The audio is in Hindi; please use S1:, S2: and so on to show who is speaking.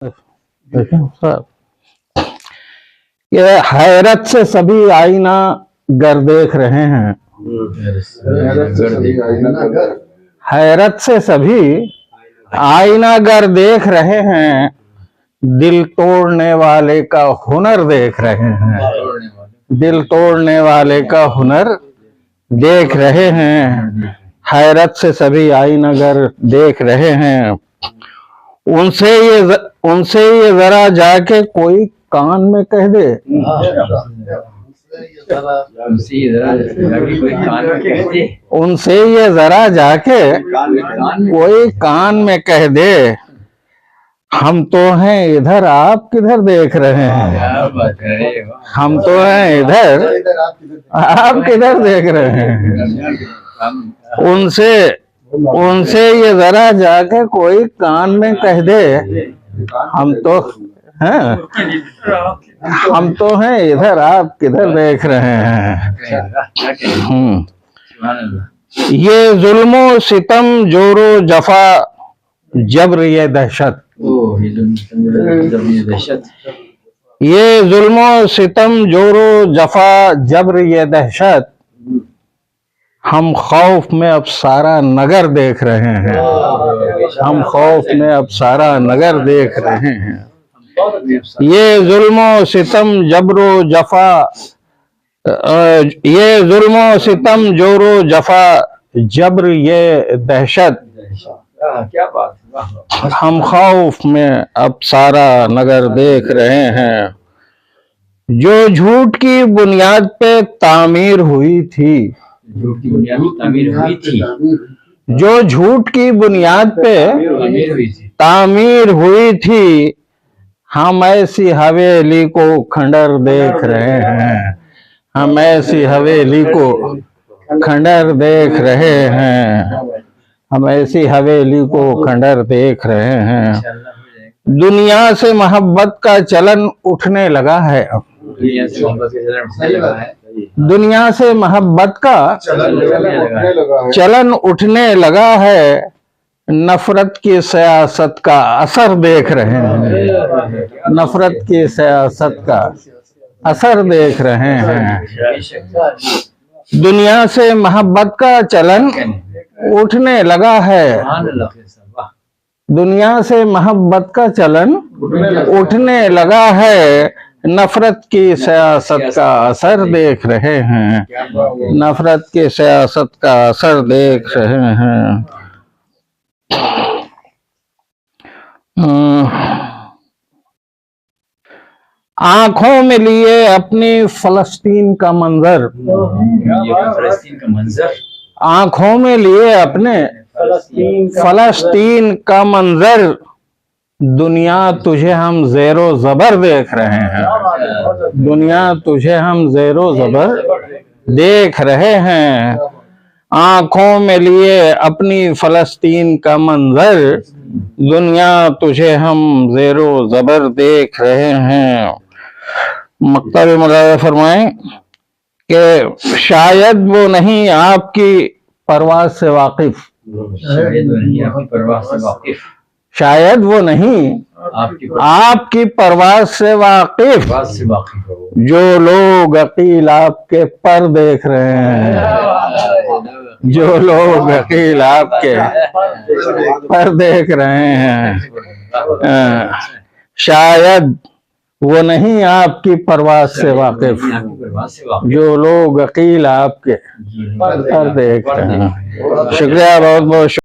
S1: देखें साहब, ये हैरत से सभी आईना गर देख रहे हैं। हैरत से सभी आईना गर देख रहे हैं, दिल तोड़ने वाले का हुनर देख रहे हैं। दिल तोड़ने वाले का हुनर देख रहे हैं। हैरत से सभी आईना गर देख रहे हैं। उनसे ये जरा जाके कोई कान में कह दे। उनसे ये जरा जाके कोई कान में कह दे, हम तो हैं इधर आप किधर देख रहे हैं। हम तो हैं इधर आप किधर देख रहे हैं। उनसे ये जरा जाके कोई कान में कह दे, हम तो हैं इधर आप किधर देख रहे हैं। ये जुल्मो सितम जोरो जफा जब्र ये दहशत। ये जुल्मो सितम जोरो जफा जब्र ये दहशत, हम खौफ में अब सारा नगर देख रहे हैं। हम खौफ में अब सारा नगर देख रहे हैं। ये जुल्मो सितम जबरो जफा, ये जुल्मो सितम जोरो जफा जब्र ये दहशत, क्या बात, हम खौफ में अब सारा नगर देख रहे हैं। जो झूठ की बुनियाद पे तामीर हुई थी, जो झूठ की बुनियाद पे तामीर हुई थी, हम ऐसी हवेली को खंडर देख रहे हैं। हम ऐसी हवेली को खंडर देख रहे हैं। हम ऐसी हवेली को खंडर देख रहे हैं। दुनिया से मोहब्बत का चलन उठने लगा है। दुनिया से मोहब्बत का चलन उठने लगा है। नफरत की सियासत का असर देख रहे हैं। नफरत की सियासत का असर देख रहे हैं। दुनिया से मोहब्बत का चलन उठने लगा है। दुनिया से मोहब्बत का चलन उठने लगा है। नफरत की सियासत का असर देख रहे हैं। नफरत की सियासत का असर देख रहे हैं। आंखों में लिए अपनी फलस्तीन का मंजर। आंखों में लिए अपने फलस्तीन का मंजर, दुनिया तुझे हम ज़ेरो ज़बर देख रहे हैं। दुनिया तुझे हम ज़ेरो ज़बर देख रहे हैं। आंखों में लिए अपनी फलस्तीन का मंजर, दुनिया तुझे हम ज़ेरो ज़बर देख रहे हैं। मक्तब मुलाज़ा फरमाएं कि शायद वो नहीं आपकी परवाज़ से वाकिफ। शायद वो नहीं आपकी परवाज़ से वाकिफ, जो लोग अकील आपके पर देख रहे हैं। जो लोग अकील आपके पर देख रहे हैं। शायद वो नहीं आपकी परवाज़ से वाकिफ, जो लोग अकील आपके पर देख रहे हैं। शुक्रिया, बहुत बहुत।